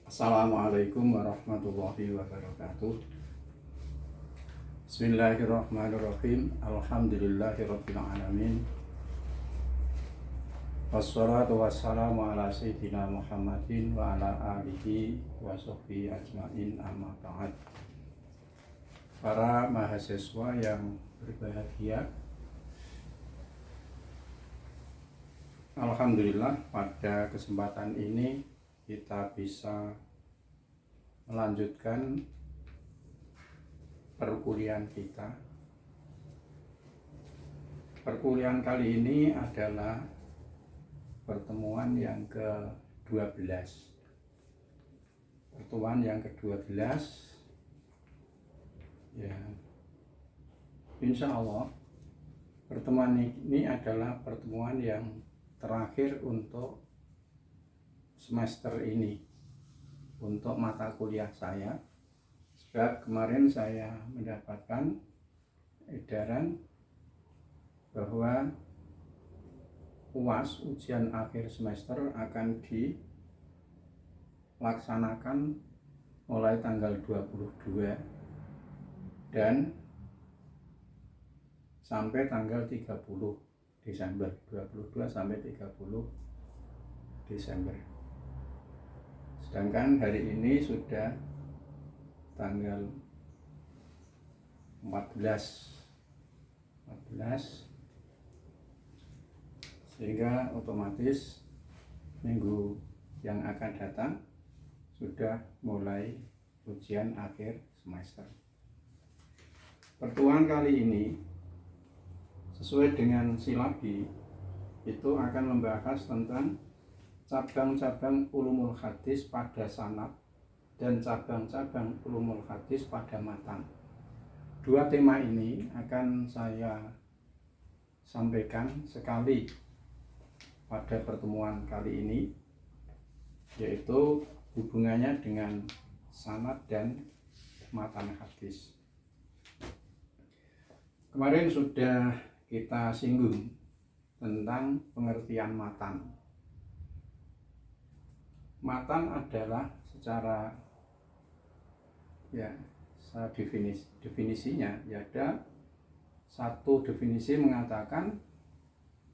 Assalamualaikum warahmatullahi wabarakatuh. Bismillahirrahmanirrahim. Alhamdulillahirabbil alamin. Wassalatu wassalamu ala sayyidina Muhammadin wa ala alihi wa sahbihi ajmain, amma ba'd. Para mahasiswa yang berbahagia, alhamdulillah pada kesempatan ini kita bisa melanjutkan perkuliahan kita. Perkuliahan kali ini adalah pertemuan yang ke-12. Pertemuan yang ke-12 ya. Insya Allah pertemuan ini adalah pertemuan yang terakhir untuk semester ini, untuk mata kuliah saya. Sebab kemarin saya mendapatkan edaran bahwa UAS, ujian akhir semester, akan dilaksanakan mulai tanggal 22 dan sampai tanggal 30 Desember, 22 sampai 30 Desember. Sedangkan hari ini sudah tanggal 14, sehingga otomatis minggu yang akan datang sudah mulai ujian akhir semester. Pertemuan kali ini sesuai dengan silabi itu akan membahas tentang cabang-cabang ulumul hadis pada sanad dan cabang-cabang ulumul hadis pada matan. Dua tema ini akan saya sampaikan sekali pada pertemuan kali ini, yaitu hubungannya dengan sanad dan matan hadis. Kemarin sudah kita singgung tentang pengertian matan. Matan adalah secara definisinya ya, ada satu definisi mengatakan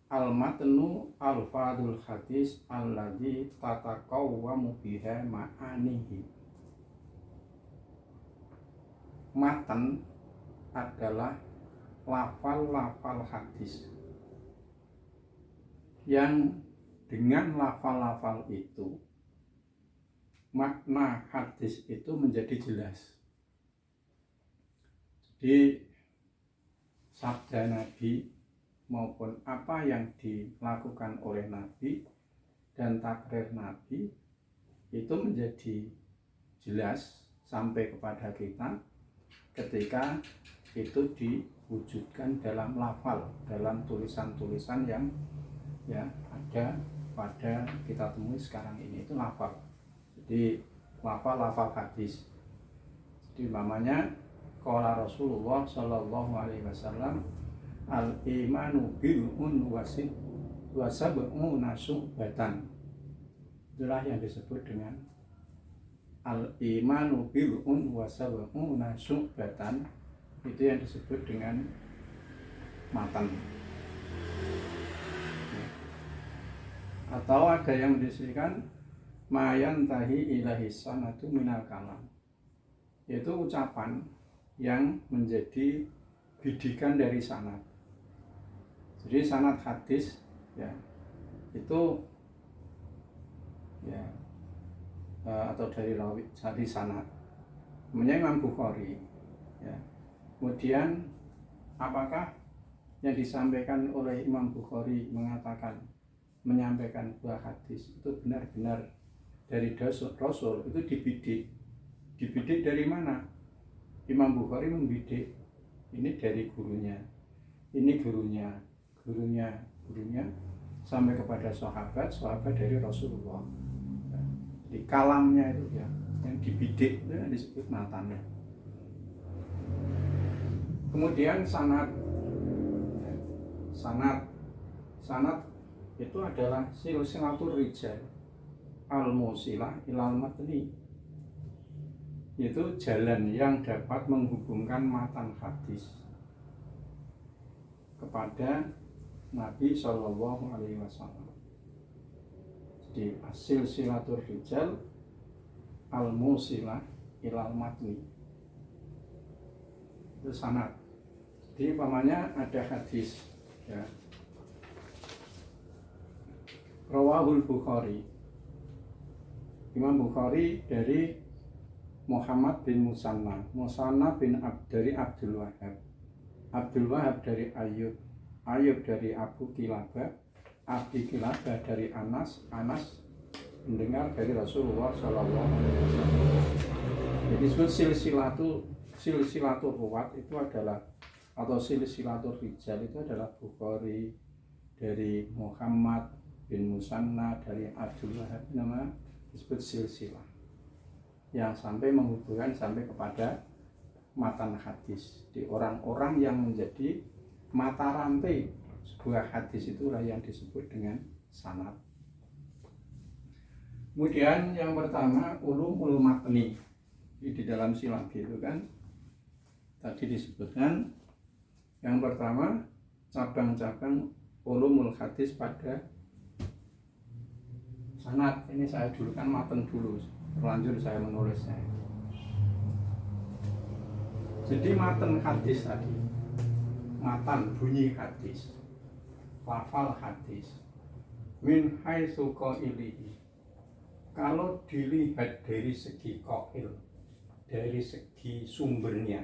al-matnu al-fadul hadis alladzi tataqawwamu biha ma'anihi. Matan adalah lafal-lafal hadis yang dengan lafal-lafal itu makna hadis itu menjadi jelas. Jadi sabda Nabi maupun apa yang dilakukan oleh Nabi dan takrir Nabi itu menjadi jelas sampai kepada kita ketika itu diwujudkan dalam lafal, dalam tulisan-tulisan yang ada pada kita temui sekarang ini, itu lafal. Jadi lafal hadis. Jadi namanya qala Rasulullah sallallahu alaihi wasallam al-imanu bil'un wa sab'una syu'batan. Itulah yang disebut dengan al-imanu bil'un wa sab'una syu'batan. Itu yang disebut dengan matan. Atau ada yang mendeskripsikan mayan tahi ilahi sanatu minal kalam, yaitu ucapan yang menjadi bidikan dari sanad. Jadi sanad hadis itu atau dari rawi, dari sanad namanya Imam Bukhari Kemudian apakah yang disampaikan oleh Imam Bukhari menyampaikan buah hadis itu benar-benar dari Rasul, itu dibidik dari mana? Imam Bukhari membidik ini dari gurunya, ini gurunya sampai kepada sahabat dari Rasulullah. Di kalamnya itu yang dibidik itu yang disebut matannya. Kemudian sanad itu adalah silsilatul rijal, al-musilah ilal matni, yaitu jalan yang dapat menghubungkan matan hadis kepada Nabi Shallallahu Alaihi Wasallam. Jadi silsilatur rijal al-musilah ilal matni itu sanad. Jadi umpamanya ada hadis, ya, Rawahul Bukhari, Imam Bukhari dari Muhammad bin Musanna, Musanna dari Abdul Wahab, Abdul Wahab dari Ayub, Ayub dari Abu Kilabah, Abi Kilabah dari Anas, Anas mendengar dari Rasulullah Shallallahu Alaihi Wasallam. Jadi disebut silsilatur ruwat itu adalah, atau silsilatur rijal itu adalah Bukhari dari Muhammad bin Musanna dari Abdul Wahab, nama disebut silsilah yang sampai menghubungkan sampai kepada matan hadis. Di orang-orang yang menjadi mata rantai sebuah hadis itulah yang disebut dengan sanad. Kemudian yang pertama ulumul matni. Di dalam silagi itu kan tadi disebutkan yang pertama cabang-cabang ulumul hadis pada sanad. Ini saya dulu kan matan dulu, terlanjur saya menulisnya. Jadi matan hadis tadi, matan bunyi hadis, lafal hadis, min haitsu qailihi, kalau dilihat dari segi qail, dari segi sumbernya,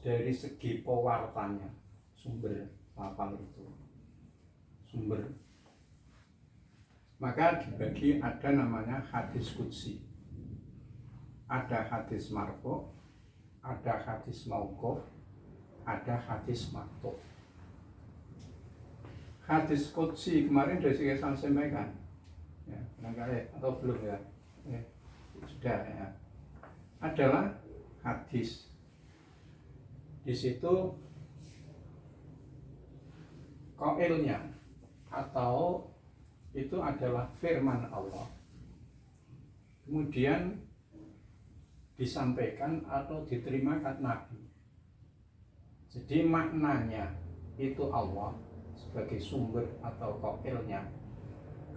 dari segi pewartanya, sumber lafal itu, sumber, maka dibagi ada namanya hadis qudsi, ada hadis marfu, ada hadis mauquf, ada hadis maqtu'. Hadis qudsi kemarin sudah saya sampaikan, ya, barangkali atau belum ya, sudah ya, adalah hadis di situ qailnya atau itu adalah firman Allah, kemudian disampaikan atau diterima Nabi. Jadi maknanya itu Allah sebagai sumber atau qailnya.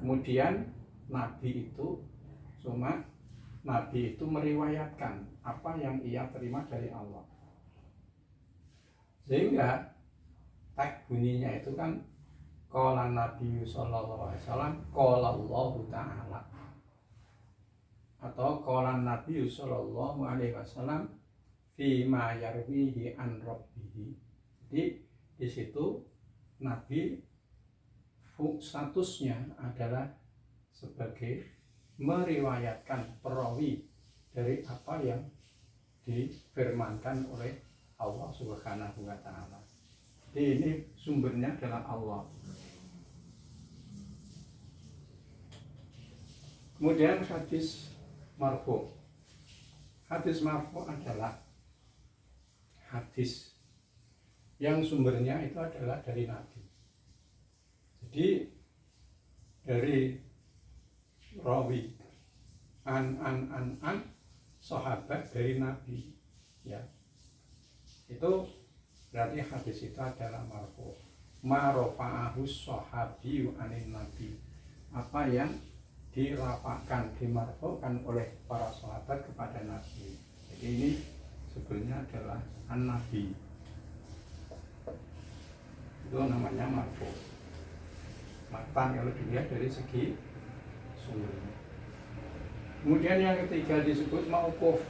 Kemudian Nabi itu meriwayatkan apa yang ia terima dari Allah. Sehingga teks bunyinya itu kan qala Nabi sallallahu alaihi wasallam, qala Allah taala, atau qala Nabi sallallahu alaihi wasallam fi ma yarwihi an rabbih. Jadi di situ Nabi statusnya adalah sebagai meriwayatkan, perawi dari apa yang difirmankan oleh Allah Subhanahu wa taala. Jadi ini sumbernya adalah Allah. Kemudian hadis marfu. Hadis marfu adalah hadis yang sumbernya itu adalah dari Nabi. Jadi dari rawi an sahabat dari Nabi, ya, itu berarti hadis itu adalah marfu. Ma rafa'ahu sahabiyyu anin Nabi, apa yang dirafa'kan, dimarfu'kan oleh para sahabat kepada Nabi. Jadi ini sebenarnya adalah an-Nabi, itu namanya marfu. Matan kalau dilihat dari segi sumbernya. Kemudian yang ketiga disebut mauquf.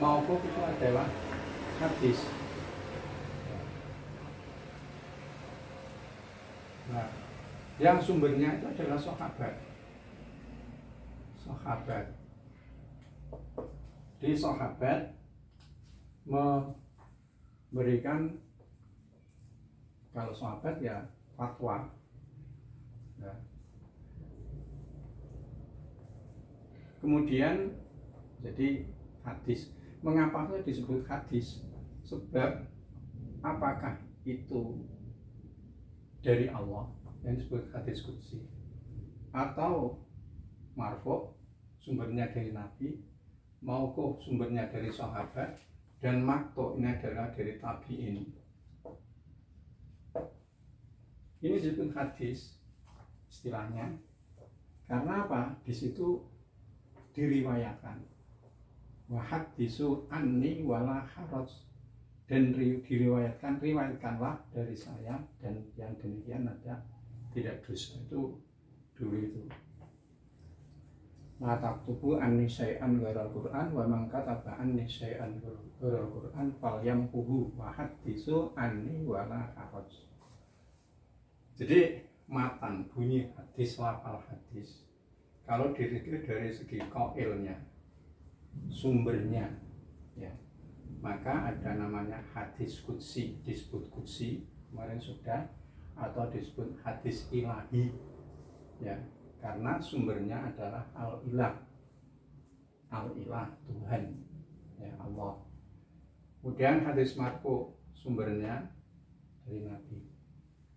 Mauquf itu adalah hadis. Nah, yang sumbernya itu adalah sahabat. Sahabat. Di sahabat memberikan, kalau sahabat ya fatwa, ya. Kemudian jadi hadis. Mengapa itu disebut hadis? Sebab apakah itu dari Allah yang disebut hadis qudsi, atau marfu sumbernya dari Nabi, mauquf sumbernya dari sahabat, dan maqtu ini adalah dari tabi'in. Ini disebut hadis istilahnya karena apa? Di situ diriwayatkan wa hadisu anni wala haraj, dan riwayatkanlah dari saya dan yang demikian ada tidak dosa. Itu dulu itu la taktubu anni syai'an ghairal Qur'an wa man kataba anni syai'an ghairal Qur'an falyamquhu wa hadisu anni wala haraj. Jadi matan bunyi hadis, lafal hadis kalau diriku dari segi qailnya, sumbernya ya, maka ada namanya hadis qudsi, disebut qudsi kemarin sudah, atau disebut hadis ilahi ya, karena sumbernya adalah al-ilah Tuhan ya, Allah. Kemudian hadis marfu sumbernya dari Nabi,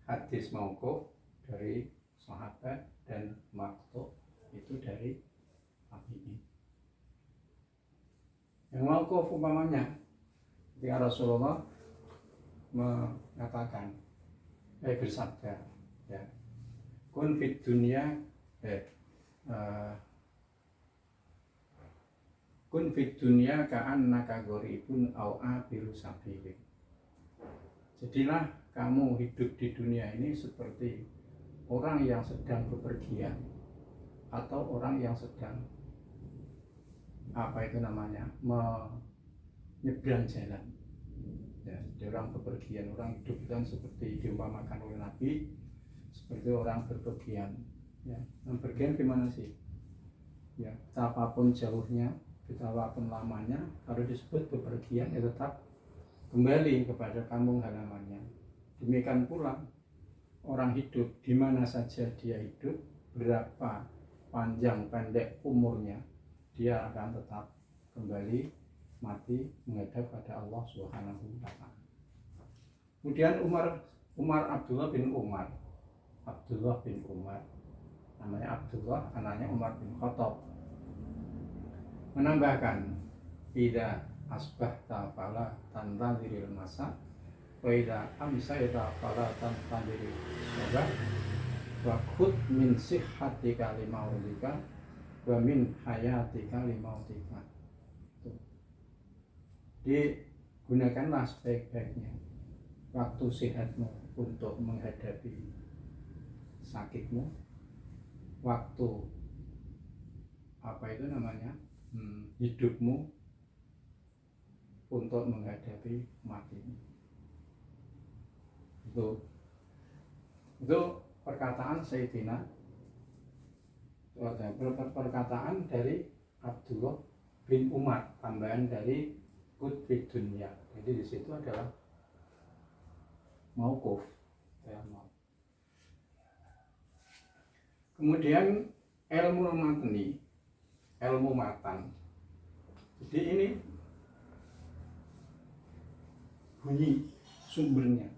hadis mauquf dari sahabat, dan maqtu itu dari tabi'in. Yang mauquf umpamanya ketika Rasulullah mengatakan bersabda ya, kun fid dunya kun fid dunya ka'annaka gharibun aw abiru sabilin. Jadilah kamu hidup di dunia ini seperti orang yang sedang bepergian atau orang yang sedang menyeberang jalan ya. Jadi orang bepergian, orang hidup itu kan seperti diumpamakan oleh Nabi seperti orang bepergian ya. Bepergian gimana sih ya, betapapun jauhnya, betapapun lamanya, kalau disebut bepergian ya tetap kembali kepada kampung halamannya. Demikian pula orang hidup di mana saja dia hidup, berapa panjang pendek umurnya, dia akan tetap kembali mati menghadap pada Allah Subhanahu wa Ta'ala. Kemudian Abdullah bin Umar, namanya Abdullah, anaknya Umar bin Khattab, menambahkan, idza asbahta fala tantaziril masa wa idza amsayta fala tantaziril sabah wa khudh min sihhatika limautika wa min hayatika limautika. Digunakanlah sebaik-baiknya waktu sehatmu untuk menghadapi sakitmu, waktu hidupmu untuk menghadapi matimu. Itu perkataan Sayyidina, perkataan dari Abdullah bin Umar, tambahan dari Qutbid Dunya. Jadi di situ adalah mauquf ya. Kemudian ilmu matan. Jadi ini bunyi sumbernya.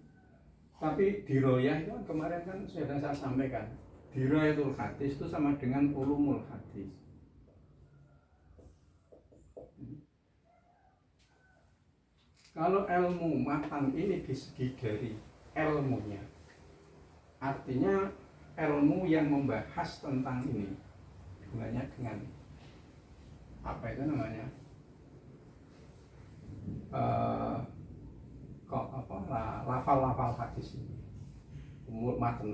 Tapi diroyah itu kemarin kan sudah saya sampaikan, diroyatul hadis itu sama dengan ulumul hadis. Kalau ilmu matan ini disegi dari ilmunya, artinya ilmu yang membahas tentang ini, hubungannya dengan lafal-lafal hadis ini,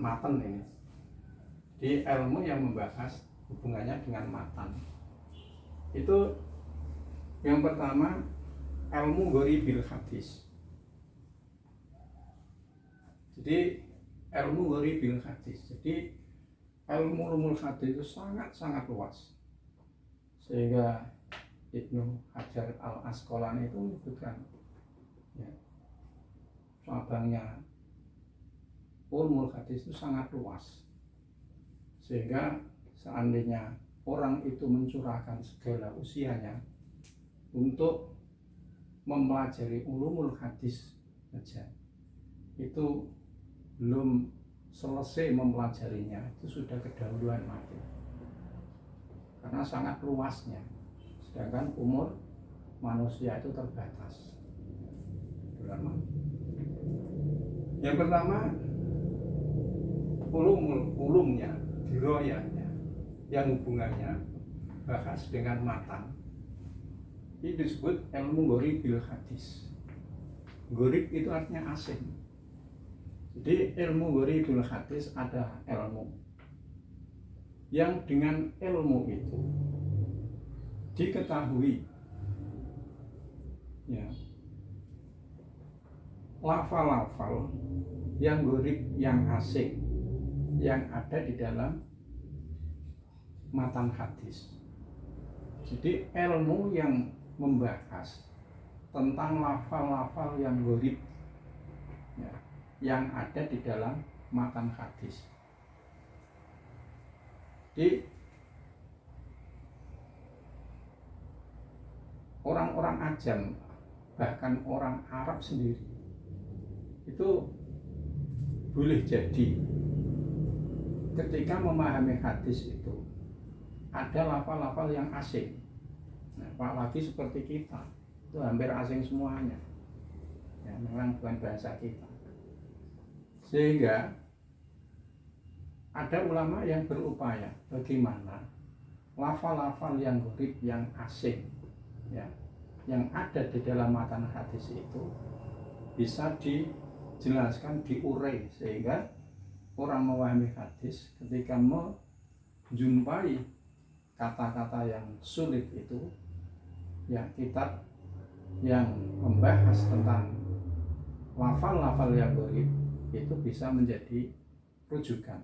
matan ini. Di ilmu yang membahas hubungannya dengan matan. Itu yang pertama, ilmu ghoribil hadis. Jadi ilmu ghoribil hadis. Jadi ilmu hadis itu sangat luas. Sehingga Ibnu Hajar al-Asqalani itu menyebutkan ya, cabangnya ilmu hadis itu sangat luas. Sehingga seandainya orang itu mencurahkan segala usianya untuk mempelajari ulumul hadis saja, itu belum selesai mempelajarinya itu sudah kedahuluan mati, karena sangat luasnya, sedangkan umur manusia itu terbatas. Yang pertama, ulumnya, diroyahnya, yang hubungannya bahas dengan matan, ini disebut ilmu ghoribil hadis. Gharib itu artinya asing. Jadi ilmu ghoribil hadis ada ilmu yang dengan ilmu itu diketahui ya lafal-lafal yang gharib, yang asing, yang ada di dalam matan hadis. Jadi ilmu yang membahas tentang lafal-lafal yang gharib ya, yang ada di dalam matan hadis. Jadi orang-orang ajam, bahkan orang Arab sendiri itu boleh jadi ketika memahami hadis itu ada lafal-lafal yang asing. Nah, apalagi seperti kita itu hampir asing semuanya ya, memang bukan bahasa kita, sehingga ada ulama yang berupaya bagaimana lafal-lafal yang gharib, yang asing ya, yang ada di dalam matan hadis itu bisa dijelaskan, diurai, sehingga orang memahami hadis ketika menjumpai kata-kata yang sulit itu ya, kitab yang membahas tentang lafal-lafal yang gharib itu bisa menjadi rujukan.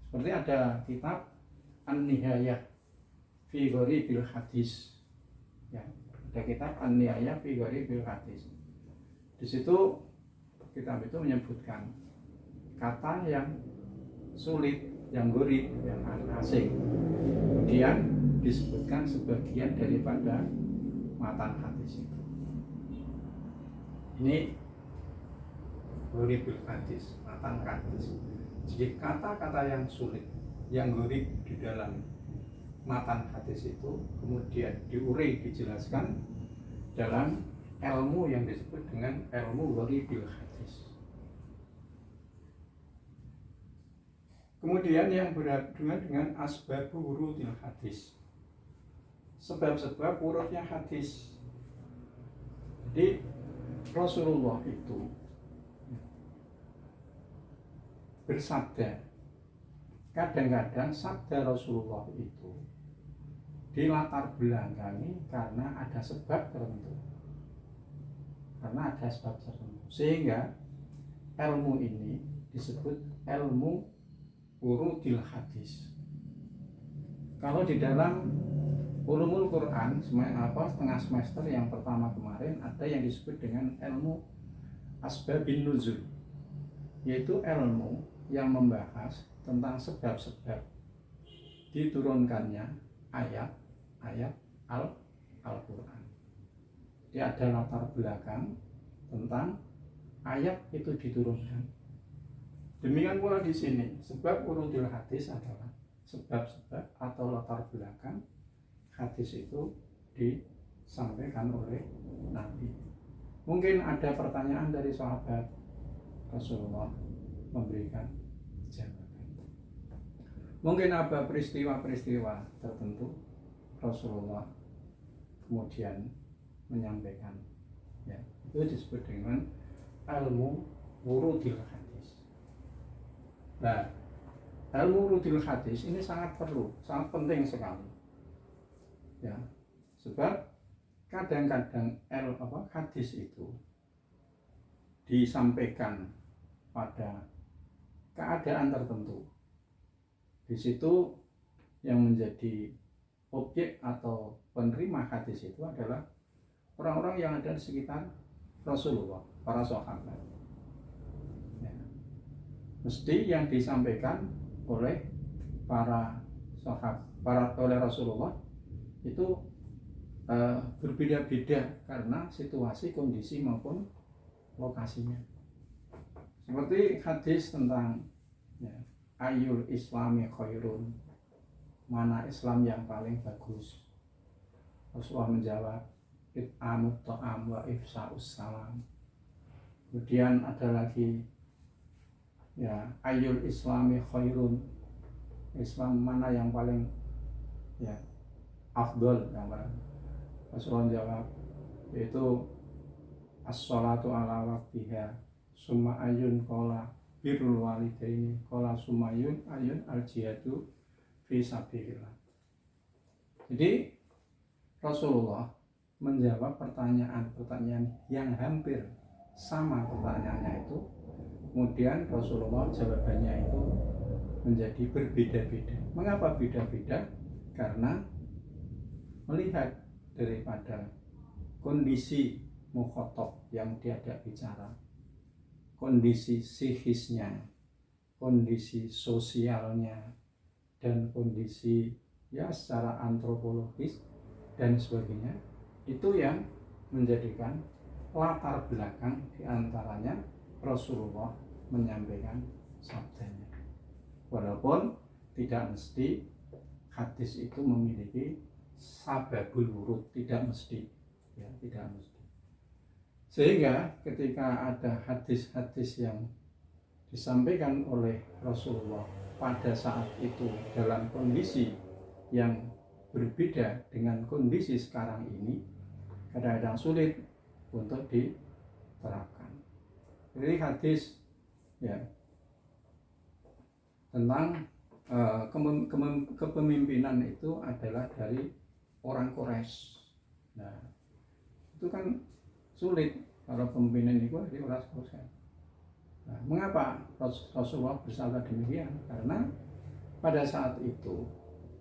Seperti ada kitab An-Nihayah fi Gharibil Hadis ya, ada kitab An-Nihayah fi Gharibil Hadis. Di situ kitab itu menyebutkan kata yang sulit, yang gharib, yang asing, kemudian disebutkan sebagian daripada matan hadis itu. Ini gharibul hadis, matan hadis. Jadi kata-kata yang sulit, yang gharib di dalam matan hadis itu kemudian diurai, dijelaskan dalam ilmu yang disebut dengan ilmu gharibil hadis. Kemudian yang berhubungan dengan asbabu wurudil hadis, sebab-sebab wurudnya hadis. Jadi Rasulullah itu bersabda, kadang-kadang sabda Rasulullah itu dilatar belakangi karena ada sebab tertentu, sehingga ilmu ini disebut ilmu wurudil hadis. Kalau di dalam ulumul Quran setengah semester yang pertama kemarin ada yang disebut dengan ilmu asbabin nuzul, yaitu ilmu yang membahas tentang sebab-sebab diturunkannya ayat-ayat Al-Quran. Jadi ada latar belakang tentang ayat itu diturunkan. Demikian pula di sini, sebab urudil hadis adalah sebab-sebab atau latar belakang hadis itu disampaikan oleh Nabi. Mungkin ada pertanyaan dari sahabat, Rasulullah memberikan jawaban. Mungkin ada peristiwa-peristiwa tertentu, Rasulullah kemudian menyampaikan ya, itu disebut dengan ilmu wurudil hadis. Nah, ilmu wurudil hadis ini sangat perlu, sangat penting sekali ya, sebab kadang-kadang hadis itu disampaikan pada keadaan tertentu. Di situ yang menjadi objek atau penerima hadis itu adalah orang-orang yang ada di sekitar Rasulullah, para sahabat. Ya. Mesti yang disampaikan oleh para sahabat, oleh Rasulullah itu berbeda-beda karena situasi, kondisi maupun lokasinya. Seperti hadis tentang ya, Ayyul Islami khairun, mana Islam yang paling bagus. Rasulullah menjawab, it'amut ta'am wa ifsa'us salam. Kemudian ada lagi ya, Ayyul Islami khairun, Islam mana yang paling ya afdol, yang paling. Rasulullah jawab, yaitu as-sholatu ala waqtiha, summa ayun qala birrul walidaini, qala summa ayun al-jihadu fi sabilillah. Jadi Rasulullah menjawab pertanyaan-pertanyaan yang hampir sama pertanyaannya itu, kemudian Rasulullah jawabannya itu menjadi berbeda-beda. Mengapa beda-beda? Karena melihat daripada kondisi mukhotob yang diajak bicara, kondisi psikisnya, kondisi sosialnya, dan kondisi ya secara antropologis dan sebagainya, itu yang menjadikan latar belakang diantaranya Rasulullah menyampaikan sabdanya. Walaupun tidak mesti hadis itu memiliki sababul wurud, tidak mesti, ya, tidak mesti. Sehingga ketika ada hadis-hadis yang disampaikan oleh Rasulullah pada saat itu dalam kondisi yang berbeda dengan kondisi sekarang ini, kadang-kadang sulit untuk diterapkan. Jadi hadis ya tentang kepemimpinan itu adalah dari orang Quraisy. Nah, itu kan sulit kalau pemimpinan itu dari orang Quraisy. Nah, mengapa Rasulullah bersabda demikian? Karena pada saat itu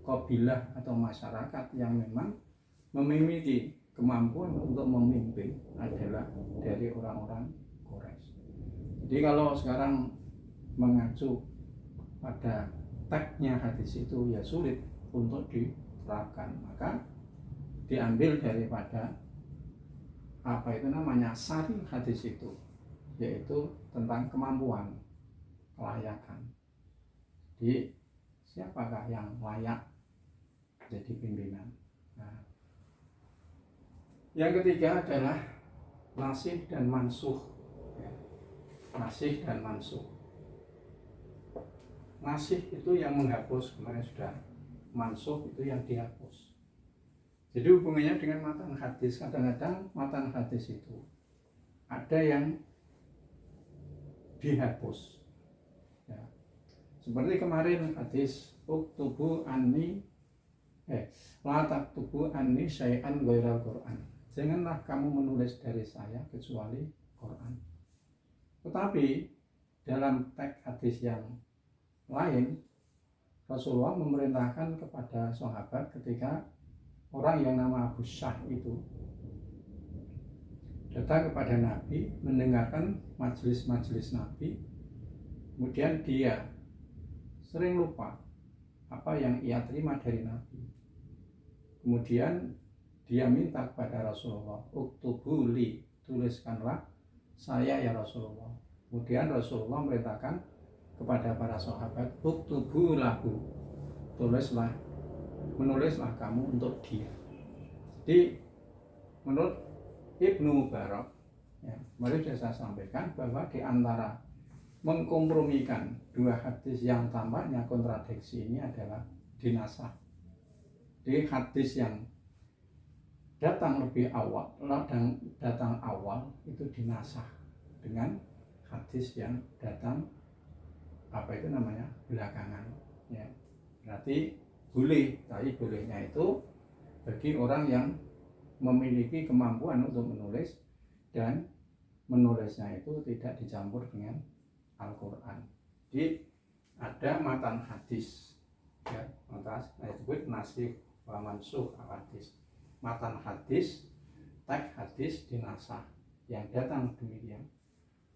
kabilah atau masyarakat yang memang memiliki kemampuan untuk memimpin adalah dari orang-orang Quraisy. Jadi kalau sekarang mengacu pada teksnya hadis itu ya sulit untuk diterapkan, maka diambil daripada apa itu namanya sari hadis itu, yaitu tentang kemampuan, kelayakan. Jadi siapakah yang layak jadi pimpinan? Nah, yang ketiga adalah nasih dan mansuh. Nasih dan mansuh. Nasih itu yang menghapus, kemarin sudah. Mansuh itu yang dihapus. Jadi hubungannya dengan matan hadis. Kadang-kadang matan hadis itu ada yang dihapus ya. Seperti kemarin hadis uktubu anni la taktubu anni syai'an ghairal Quran. Janganlah kamu menulis dari saya kecuali Quran. Tetapi dalam teks hadis yang lain, Rasulullah memerintahkan kepada sahabat ketika orang yang nama Abu Syah itu datang kepada Nabi, mendengarkan majelis-majelis Nabi, kemudian dia sering lupa apa yang ia terima dari Nabi. Kemudian dia minta kepada Rasulullah, uktubu li, tuliskanlah saya ya Rasulullah. Kemudian Rasulullah merintahkan kepada para sahabat, uktubu lahu, menulislah kamu untuk dia. Jadi menurut Ibnu Mubarak, ya, kemarin sudah saya sampaikan bahwa di antara mengkompromikan dua hadis yang tampaknya kontradiksi ini adalah dinasah. Jadi hadis yang datang lebih awal, datang awal itu dinasah dengan hadis yang datang belakangan. Ya, berarti boleh, tapi bolehnya itu bagi orang yang memiliki kemampuan untuk menulis dan menulisnya itu tidak dicampur dengan Al-Quran. Jadi ada matan hadis, ya, matan disebut nasih wa mansuh hadis. Matan hadis, teks hadis dinasah yang datang demikian.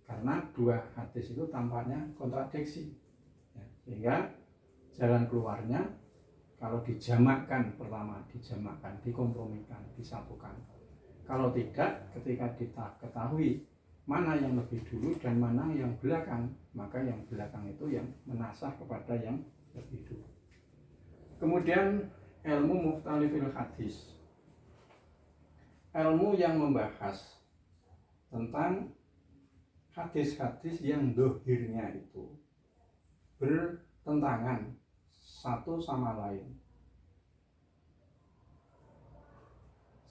Karena dua hadis itu tampaknya kontradiksi, ya, sehingga jalan keluarnya kalau dijamakkan, pertama dijamakkan, dikompromikan, disatukan. Kalau tidak, ketika kita ketahui mana yang lebih dulu dan mana yang belakang, maka yang belakang itu yang menasah kepada yang lebih dulu. Kemudian ilmu mukhtalifil hadis, ilmu yang membahas tentang hadis-hadis yang dohirnya itu bertentangan satu sama lain,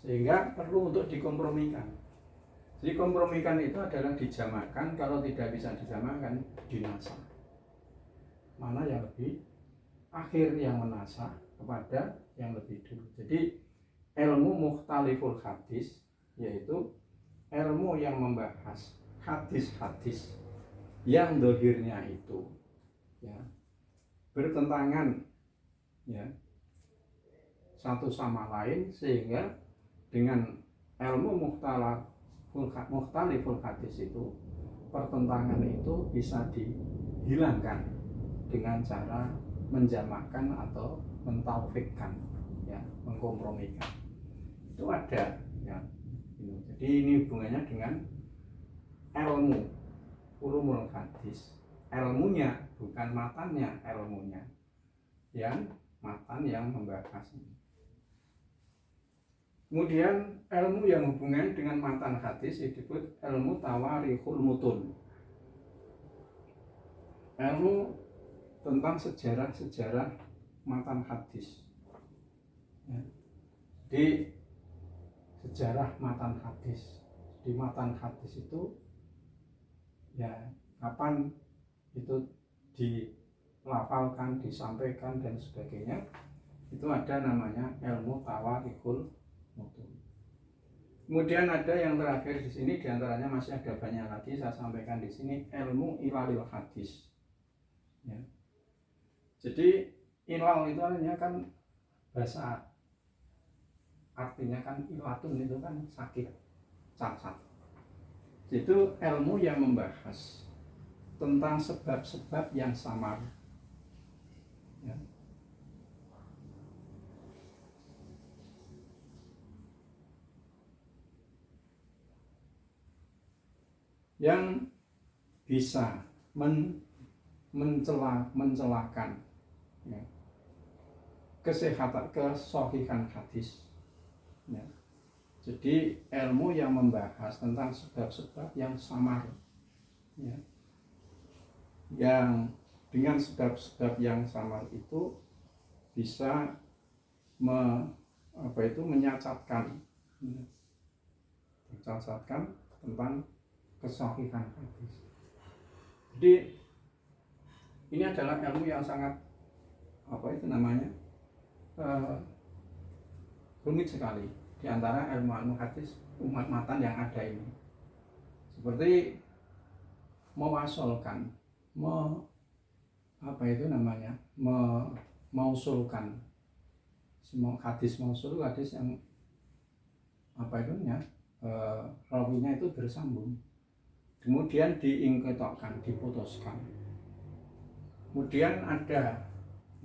sehingga perlu untuk dikompromikan. Jadi kompromikan itu adalah dijamakan, kalau tidak bisa dijamakan dinasah. Mana yang lebih akhir yang menasah kepada yang lebih dulu. Jadi ilmu mukhtaliful hadis yaitu ilmu yang membahas hadis-hadis yang dohirnya itu ya bertentangan ya satu sama lain, sehingga dengan ilmu mukhtaliful hadis itu pertentangan itu bisa dihilangkan dengan cara menjamakkan atau mentaufikkan ya, mengkompromikan. Itu ada ya. Jadi ini hubungannya dengan ilmu ulumul hadis, ilmunya bukan matannya, ilmunya yang matan yang membahas ini. Kemudian ilmu yang hubungan dengan matan hadis disebut ilmu tawarikhul mutun, ilmu tentang sejarah-sejarah matan hadis ya. Di sejarah matan hadis, di matan hadis itu ya kapan itu dilafalkan, disampaikan dan sebagainya, itu ada namanya ilmu tawarikhul mutun. Kemudian ada yang terakhir di sini, diantaranya masih ada banyak lagi saya sampaikan di sini, ilmu ilalil hadis. Ya. Jadi ilal itu artinya kan bahasa, artinya kan ilatun itu kan sakit, cacat. Itu ilmu yang membahas tentang sebab-sebab yang samar. Ya. Yang bisa mencelakan ya, kesehatan, kesahihan hadis ya. Jadi ilmu yang membahas tentang sebab-sebab yang samar ya, yang dengan sebab-sebab yang samar itu bisa menyacatkan ya, tentang kesahihan hadis. Jadi ini adalah ilmu yang sangat rumit sekali di antara ilmu hadis umat matan yang ada ini. Seperti mewasolkan, mausulkan. Hadis mausul, hadis yang rawinya itu bersambung, kemudian diingketokkan, diputuskan. Kemudian ada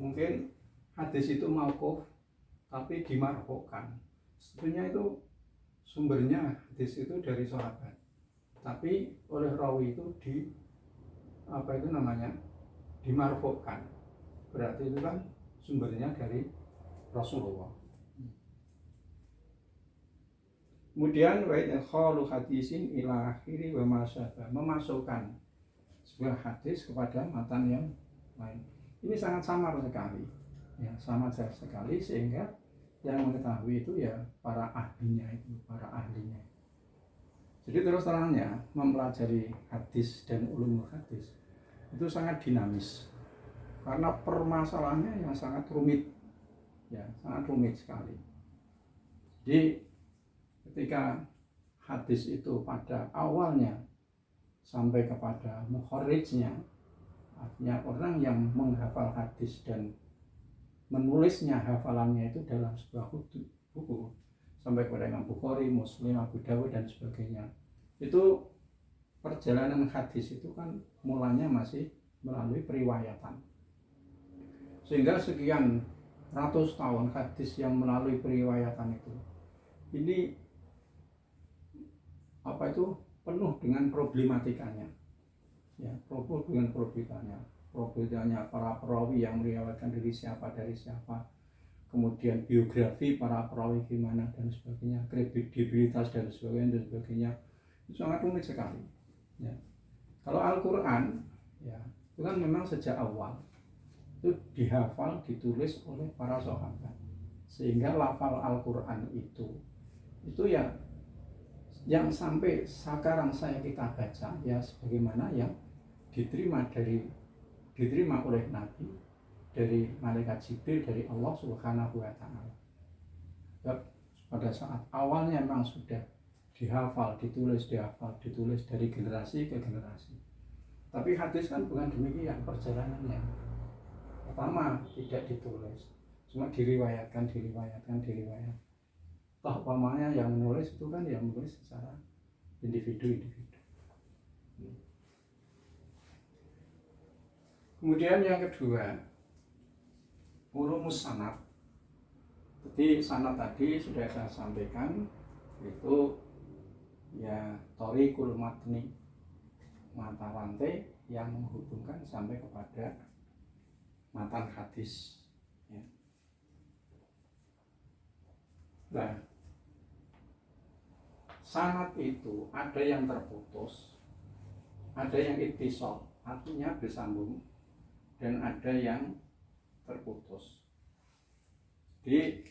mungkin hadis itu mauquf tapi dimarfu'kan. Sebetulnya itu sumbernya hadis itu dari sahabat, tapi oleh rawi itu dimarfu'kan. Berarti itu kan sumbernya dari Rasulullah. Kemudian wa idkhalu hadisin ila akhiri wa masyaba, memasukkan sebuah hadis kepada matan yang lain. Ini sangat samar sekali ya, sangat sekali, sehingga yang mengetahui itu ya para ahlinya. Jadi terus terangnya mempelajari hadis dan ulumul hadis itu sangat dinamis, karena permasalahannya yang sangat rumit ya, sangat rumit sekali. Jadi ketika hadis itu pada awalnya sampai kepada mukharrijnya, artinya orang yang menghafal hadis dan menulisnya hafalannya itu dalam sebuah buku sampai kepada Imam Bukhari, Muslim, Abu Dawud dan sebagainya. Itu perjalanan hadis itu kan mulanya masih melalui periwayatan, sehingga sekian ratus tahun hadis yang melalui periwayatan itu ini penuh dengan problematikanya, ya, penuh dengan problematikanya para perawi yang meriwayatkan dari siapa, kemudian biografi para perawi gimana dan sebagainya, kredibilitas dan sebagainya, itu sangat rumit sekali. Ya. Kalau Al-Quran, ya, itu kan memang sejak awal itu dihafal, ditulis oleh para sahabat, sehingga lafal Al-Quran itu ya yang sampai sekarang kita baca ya sebagaimana yang diterima oleh Nabi dari malaikat Jibril, dari Allah Subhanahu wa Ta'ala. Pada saat awalnya memang sudah dihafal, ditulis dari generasi ke generasi. Tapi hadis kan bukan demikian perjalanannya. Pertama tidak ditulis, cuma diriwayatkan. Toh umpamanya yang menulis itu kan yang menulis secara individu. Kemudian yang kedua, urumus sanad. Jadi sanad tadi sudah saya sampaikan, itu ya thoriqul matni, mata rantai yang menghubungkan sampai kepada matan hadis, ya. Nah, sanad itu ada yang terputus, ada yang ittisal, artinya bersambung, dan ada yang terputus. Di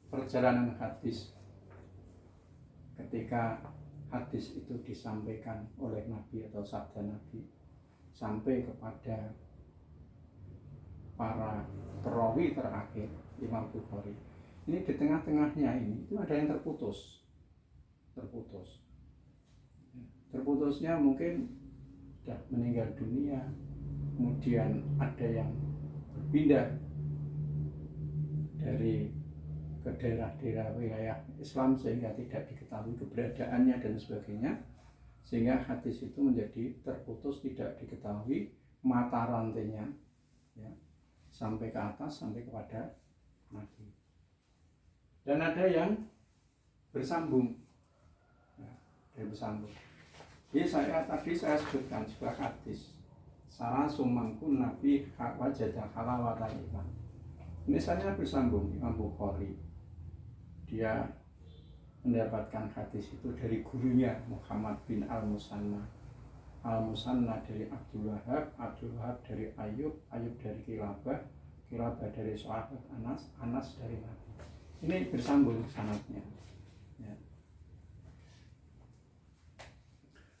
perjalanan hadis, ketika hadis itu disampaikan oleh Nabi atau sabda Nabi sampai kepada para perawi terakhir Imam Bukhari, ini di tengah-tengahnya ini itu ada yang terputusnya mungkin sudah meninggal dunia, kemudian ada yang berpindah dari ke daerah-daerah wilayah Islam sehingga tidak diketahui keberadaannya dan sebagainya, sehingga hadis itu menjadi terputus, tidak diketahui mata rantainya, ya, sampai ke atas, sampai kepada Nabi. Dan ada yang bersambung, ya, Jadi tadi saya sebutkan sebuah hadis, salah sumangkun Nabi wajadah halawatan iman. Misalnya bersambung, Imam Bukhari dia mendapatkan hadis itu dari gurunya Muhammad bin Al-Musanna dari Abdul Wahab dari Ayub dari Kilabah dari sahabat Anas dari Nabi. Ini bersambung sanadnya, ya.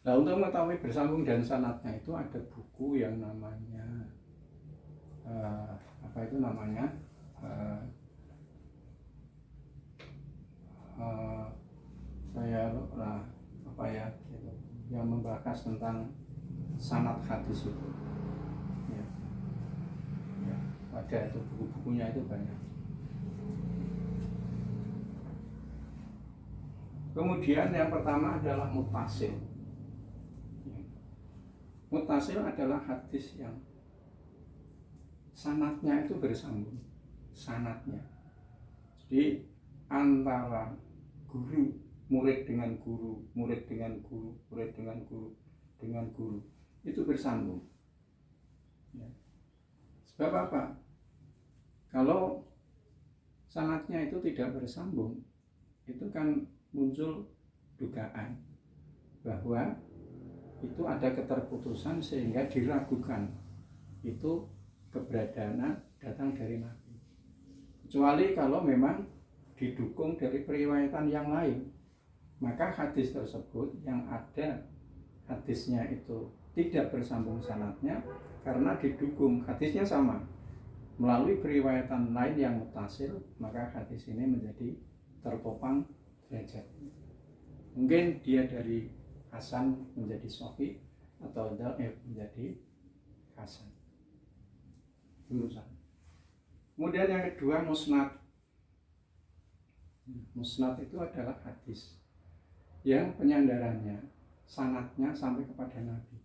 Nah, untuk mengetahui bersambung dan sanadnya itu ada buku yang namanya yang membahas tentang sanad hadis itu, ya. Ada itu buku-bukunya itu banyak. Kemudian yang pertama adalah muttasil. Muttasil adalah hadis yang sanadnya itu bersambung, jadi antara guru, murid dengan guru itu bersambung, ya. Sebab apa? Kalau sanadnya itu tidak bersambung, itu kan muncul dugaan bahwa itu ada keterputusan sehingga diragukan itu keberadaan datang dari Nabi. Kecuali kalau memang didukung dari periwayatan yang lain, maka hadis tersebut yang ada hadisnya itu tidak bersambung sanadnya karena didukung hadisnya sama melalui periwayatan lain yang muttasil, maka hadis ini menjadi tertopang derajat. Mungkin dia dari Hasan menjadi Sahih atau Dhaif menjadi Hasan. Kemudian yang kedua musnad. Musnad itu adalah hadis yang penyandarannya, sanadnya sampai kepada Nabi,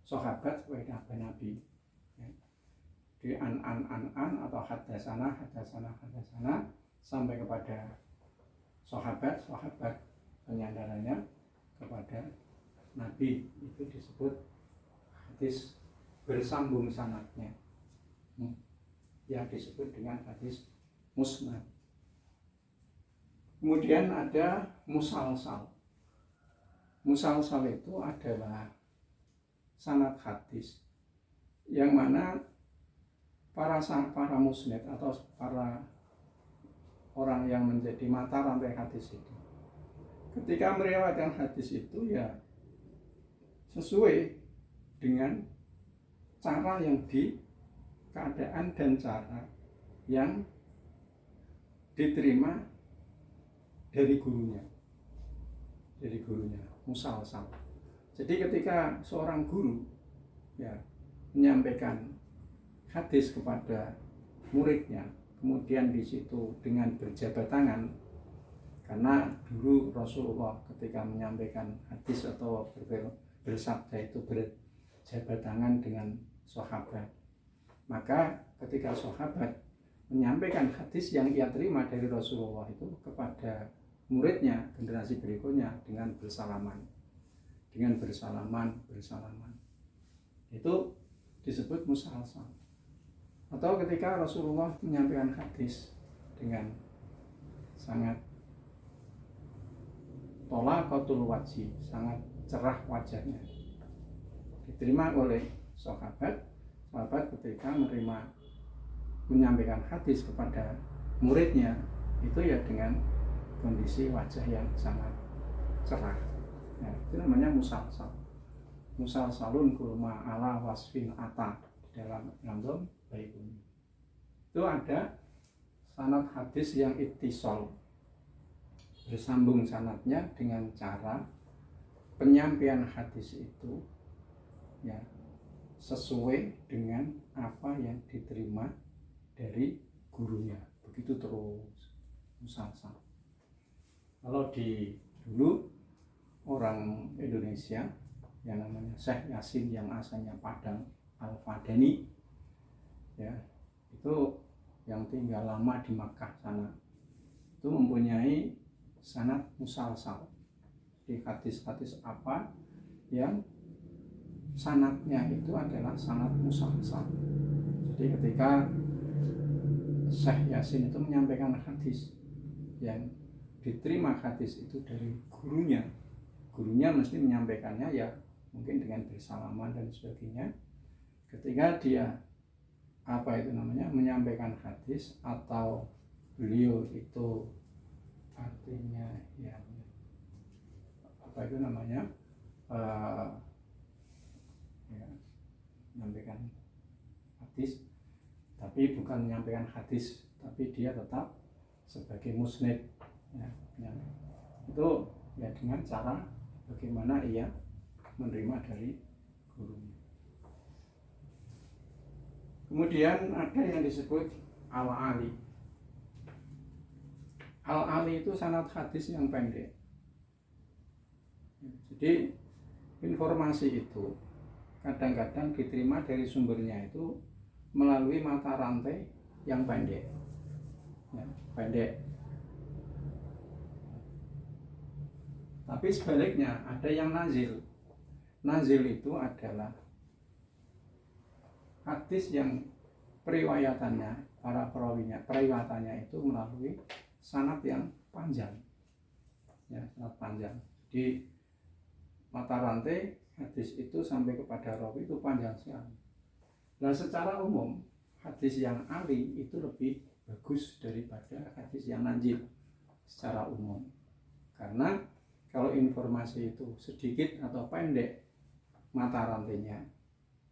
sahabat kepada Nabi, ya. Di an atau hadasana sampai kepada sahabat penyandarannya kepada Nabi, itu disebut hadis bersambung sanadnya, yang disebut dengan hadis musnad. Kemudian ada musalsal. Musalsal itu adalah sanad hadis yang mana para musnad atau para orang yang menjadi mata rantai hadis itu, ketika meriwayatkan hadis itu ya sesuai dengan cara yang keadaan dan cara yang diterima dari gurunya, musalsal. Jadi ketika seorang guru ya menyampaikan hadis kepada muridnya, kemudian di situ dengan berjabat tangan, karena dulu Rasulullah ketika menyampaikan hadis atau bersabda itu berjabat tangan dengan sahabat. Maka ketika sahabat menyampaikan hadis yang ia terima dari Rasulullah itu kepada muridnya, generasi berikutnya, dengan bersalaman. Itu disebut musalsal. Atau ketika Rasulullah menyampaikan hadis dengan sangat tolaqatul wajhi, sangat cerah wajahnya, diterima oleh sahabat ketika menyampaikan hadis kepada muridnya itu ya dengan kondisi wajah yang sangat cerah. Nah, itu namanya musalsal. Musalsalun kulma ala wasfin ata, di dalam Random Baikuni. Itu ada sanad hadis yang ittisal, bersambung sanadnya dengan cara penyampaian hadis itu ya sesuai dengan apa yang diterima dari gurunya. Begitu terus musalsal. Kalau dulu orang Indonesia yang namanya Syekh Yasin yang asalnya Padang Al-Fadani ya, itu yang tinggal lama di Makkah sana, itu mempunyai sanad musalsal. Di hadis-hadis apa yang sanadnya itu adalah sanad musalsal. Jadi ketika Syekh Yasin itu menyampaikan hadis yang diterima hadis itu dari gurunya mesti menyampaikannya ya mungkin dengan bersalaman dan sebagainya. Ketika dia menyampaikan hadis atau beliau itu artinya ya menyampaikan hadis, tapi bukan menyampaikan hadis, tapi dia tetap sebagai musnad ya, itu ya dengan cara bagaimana ia menerima dari gurunya. Kemudian ada yang disebut al-ali. Al-ali itu sanad hadis yang pendek. Jadi informasi itu kadang-kadang diterima dari sumbernya itu melalui mata rantai yang pendek. Ya, pendek. Tapi sebaliknya ada yang nazil. Nazil itu adalah hadis yang periwayatannya, para perawinya, periwayatannya itu melalui sanad yang panjang. Ya, sanad panjang. Di mata rantai hadis itu sampai kepada rawi itu panjang sekali. Nah, secara umum hadis yang ali itu lebih bagus daripada hadis yang nazil secara umum. Karena kalau informasi itu sedikit atau pendek mata rantainya,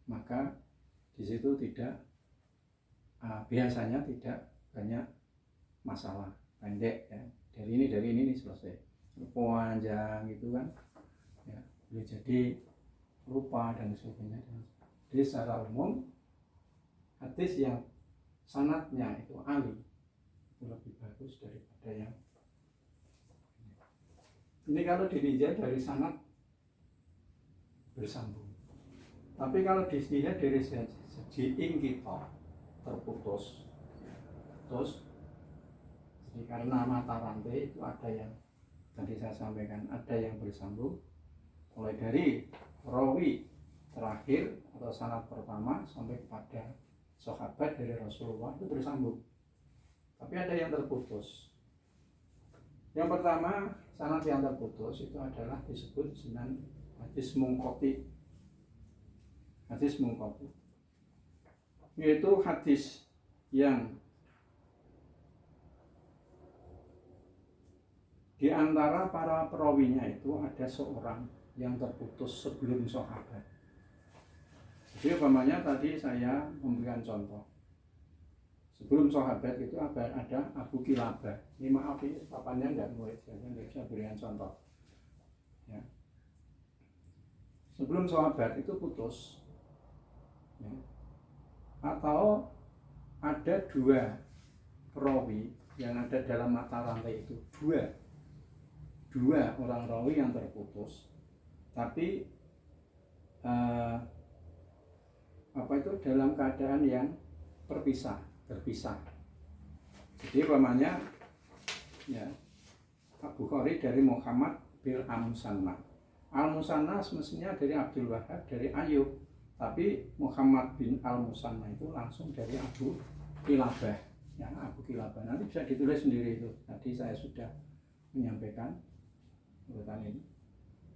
maka di situ biasanya tidak banyak masalah, pendek ya, dari ini selesai. Panjang gitu kan ya, boleh jadi lupa dan sebagainya. Jadi secara umum hadis yang sanadnya itu ali itu lebih bagus daripada yang ini kalau dilihat dari sanad bersambung. Tapi kalau dilihat dari segi ingkita terputus, jadi karena mata rantai itu ada yang tadi saya sampaikan, ada yang bersambung, mulai dari rawi terakhir atau sanad pertama sampai kepada sahabat dari Rasulullah itu bersambung. Tapi ada yang terputus. Yang pertama, sanad yang terputus itu adalah disebut dengan hadis munqati. Hadis munqati yaitu hadis yang di antara para perawinya itu ada seorang yang terputus sebelum sahabat. Jadi umpamanya tadi saya memberikan contoh. Sebelum sahabat itu ada Abu Kilabah. Ini maaf ya, papannya enggak murid, saya tidak bisa berikan contoh. Ya. Sebelum sahabat itu putus. Ya. Atau ada dua perawi yang ada dalam mata rantai itu. Dua orang rawi yang terputus. Tapi dalam keadaan yang terpisah. Jadi umpamanya ya, Bukhari dari Muhammad bin Al-Musanna. Al-Musanna semestinya dari Abdul Wahab, dari Ayub. Tapi Muhammad bin Al-Musanna itu langsung dari Abu Kilabah. Ya, Abu Kilabah. Nanti bisa ditulis sendiri itu. Tadi saya sudah menyampaikan urutan ini.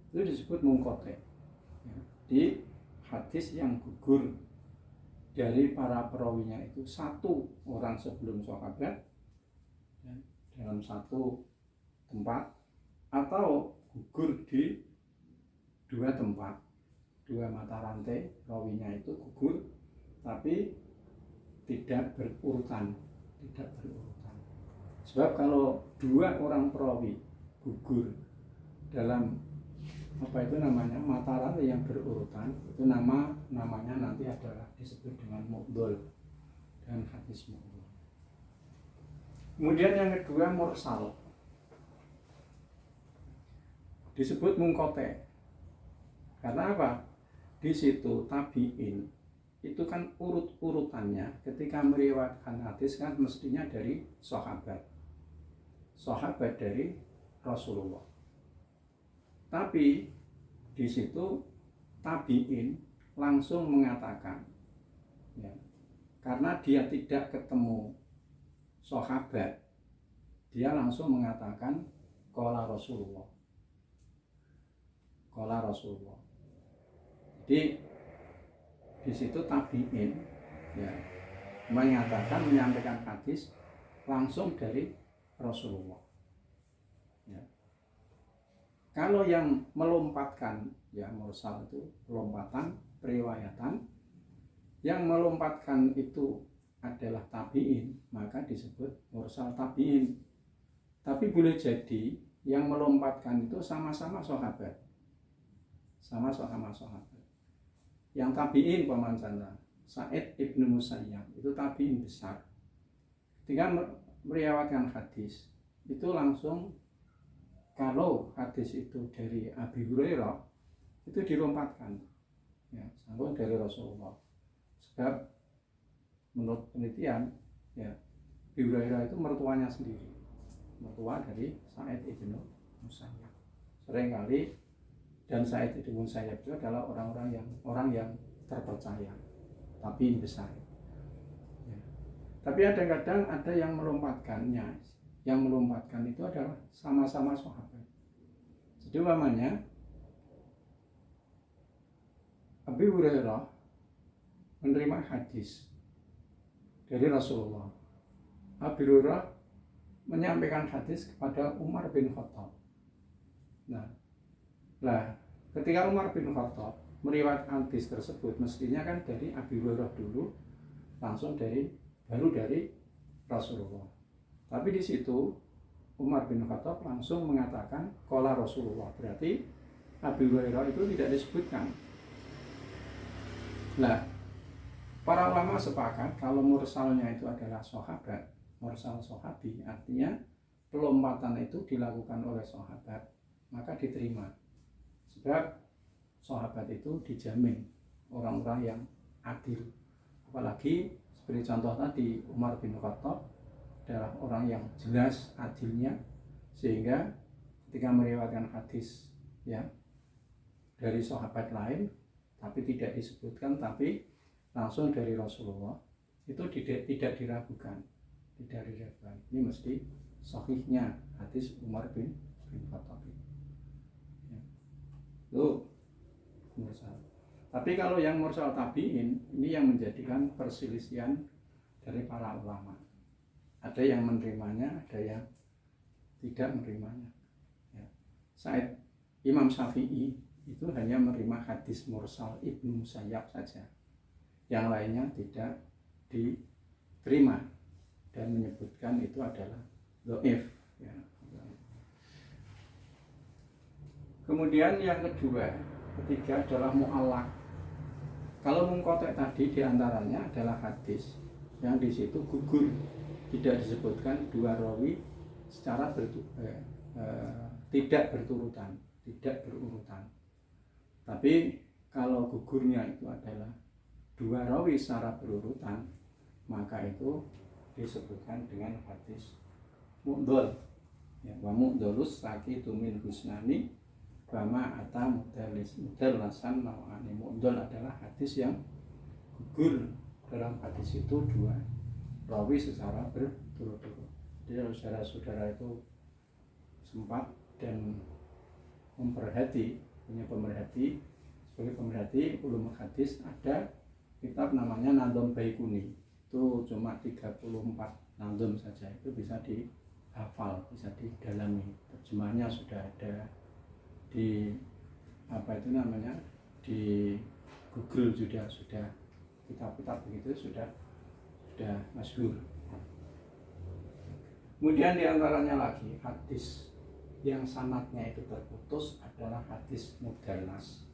Itu disebut munqati. Ya, di hadis yang gugur dari para perawinya itu satu orang sebelum sahabat ya, dalam satu tempat, atau gugur di dua tempat, dua mata rantai rawinya itu gugur tapi tidak berurutan. Sebab kalau dua orang perawi gugur dalam mata rantai yang berurutan, itu namanya nanti adalah disebut dengan mu'dhal dan hadis mu'dhal. Kemudian yang kedua mursal, disebut munqati. Karena apa? Di situ tabi'in itu kan urut-urutannya ketika meriwayatkan hadis kan mestinya dari sahabat dari Rasulullah. Tapi di situ tabi'in langsung mengatakan, ya, karena dia tidak ketemu sahabat, dia langsung mengatakan qala Rasulullah. Jadi di situ tabi'in ya, menyampaikan hadis langsung dari Rasulullah. Ya. Kalau yang melompatkan, ya mursal itu lompatan, periwayatan, yang melompatkan itu adalah tabi'in, maka disebut mursal tabi'in. Tapi boleh jadi yang melompatkan itu sama-sama sahabat. Yang tabi'in pemancana, Sa'id ibnu Musayyab, itu tabi'in besar. Ketika meriwayatkan hadis, itu langsung, kalau hadis itu dari Abi Hurairah itu dilompatkan ya, sambung dari Rasulullah. Sebab menurut penelitian ya, Abi Hurairah itu mertuanya sendiri, mertua dari Sa'id ibnu Musayyab. Seringkali dan Sa'id ibnu Musayyab itu adalah orang yang terpercaya, tapi besar ya. Tapi kadang ada yang melompatkannya. Yang melompatkan itu adalah sama-sama sahabat. Jadi umpamanya Abi Hurairah menerima hadis dari Rasulullah. Abi Hurairah menyampaikan hadis kepada Umar bin Khattab. Nah, ketika Umar bin Khattab meriwayatkan hadis tersebut, mestinya kan dari Abi Hurairah dulu, baru dari Rasulullah. Tapi di situ Umar bin Khattab langsung mengatakan qala Rasulullah, berarti Abi Hurairah itu tidak disebutkan. Nah, para ulama sepakat kalau mursalnya itu adalah sahabat, mursal sahabi, artinya pelompatan itu dilakukan oleh sahabat, maka diterima. Sebab sahabat itu dijamin orang-orang yang adil. Apalagi seperti contoh tadi, Umar bin Khattab adalah orang yang jelas adilnya, sehingga ketika meriwayatkan hadis ya, dari sahabat lain tapi tidak disebutkan, tapi langsung dari Rasulullah, itu tidak diragukan, ini mesti sahihnya hadis Umar bin Khattab. Ya. Itu mursal. Tapi kalau yang mursal tabi'in, ini yang menjadikan perselisihan dari para ulama. Ada yang menerimanya, ada yang tidak menerimanya. Ya. Said Imam Syafi'i itu hanya menerima hadis mursal Ibnu Musayyab saja, yang lainnya tidak diterima dan menyebutkan itu adalah dhaif. Ya. Kemudian yang ketiga adalah mu'allaq. Kalau munqati' tadi diantaranya adalah hadis yang di situ gugur, tidak disebutkan dua rawi secara tidak berurutan. Tapi kalau gugurnya itu adalah dua rawi secara berurutan, maka itu disebutkan dengan hadis mu'dhal. Ya, wa mu'dhalus sakitu min husnani bama ata mudhallasan nawani. Mu'dhal adalah hadis yang gugur dalam hadis itu dua rawi secara berturut-turut. Jadi saudara-saudara itu sempat dan punya pemerhati, sebagai pemerhati ulum hadis, ada kitab namanya Nadham Baikuni. Itu cuma 34 nadham saja, itu bisa dihafal, bisa didalami. Terjemahnya sudah ada di di Google, sudah kitab-kitab begitu sudah masyhur. Kemudian diantaranya lagi hadis yang sanadnya itu terputus adalah hadis mudallas.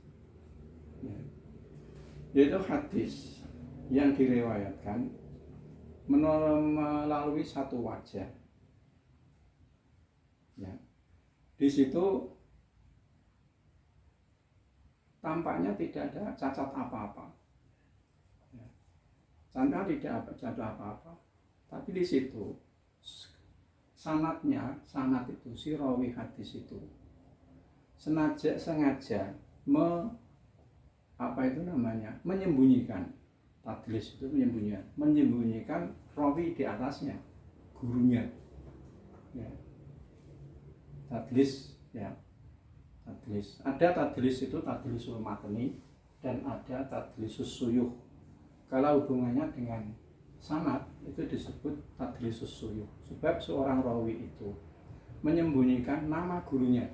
Ya. Yaitu hadis yang diriwayatkan melalui satu wajah. Ya. Di situ tampaknya tidak ada cacat apa-apa. Ya. Tampaknya tidak ada cacat apa-apa. Tapi di situ sanad itu, si rawi hadis itu sengaja menyembunyikan, tadlis itu menyembunyikan rawi di atasnya, gurunya. Ya. Tadlis, ya. Tadlis. Ada tadlis itu tadlisul matni dan ada tadlisus suyuh. Kalau hubungannya dengan sanad itu disebut tadlisus suyuh, sebab seorang rawi itu menyembunyikan nama gurunya,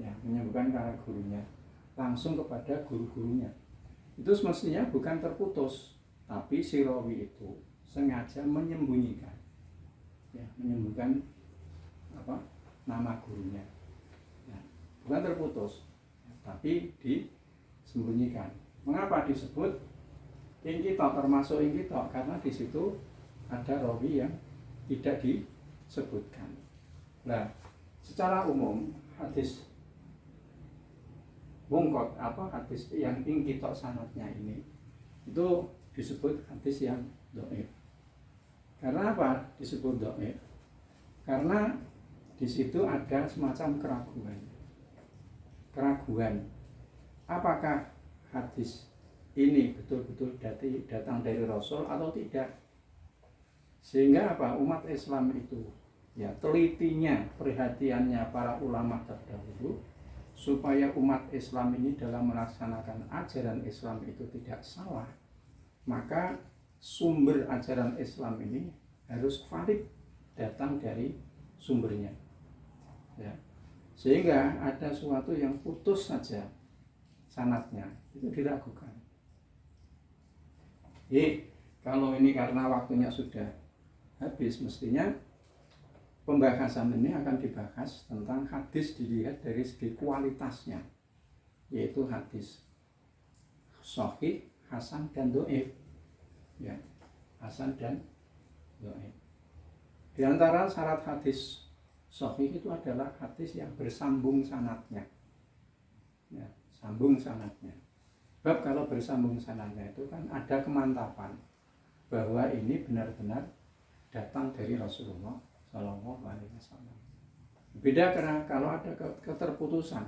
ya, menyebutkan karena gurunya langsung kepada guru-gurunya. Itu semestinya bukan terputus, tapi si rawi itu sengaja menyembunyikan, ya, menyembunyikan nama gurunya, ya, bukan terputus, ya, tapi disembunyikan. Mengapa disebut ingkitok, termasuk ingkitok? Karena di situ ada rawi yang tidak disebutkan. Nah, secara umum hadis mungkot, hadis yang ingkitok sanadnya ini itu disebut hadis yang dhaif. Karena apa disebut dhaif? Karena di situ ada semacam keraguan. Apakah hadis ini betul-betul datang dari Rasul atau tidak? Sehingga umat Islam itu, ya, telitinya, perhatiannya para ulama terdahulu supaya umat Islam ini dalam melaksanakan ajaran Islam itu tidak salah, maka sumber ajaran Islam ini harus valid, datang dari sumbernya, ya. Sehingga ada sesuatu yang putus saja sanadnya itu diragukan. Jadi kalau ini karena waktunya sudah habis, mestinya pembahasan ini akan dibahas tentang hadis dilihat dari segi kualitasnya, yaitu hadis sahih, hasan, dan dhaif, ya, hasan dan dhaif. Di antara syarat hadis sahih itu adalah hadis yang bersambung sanadnya, ya, sambung sanadnya. Sebab kalau bersambung sanadnya itu kan ada kemantapan bahwa ini benar-benar datang dari Rasulullah Shallallahu Alaihi Wasallam. Beda karena kalau ada keterputusan,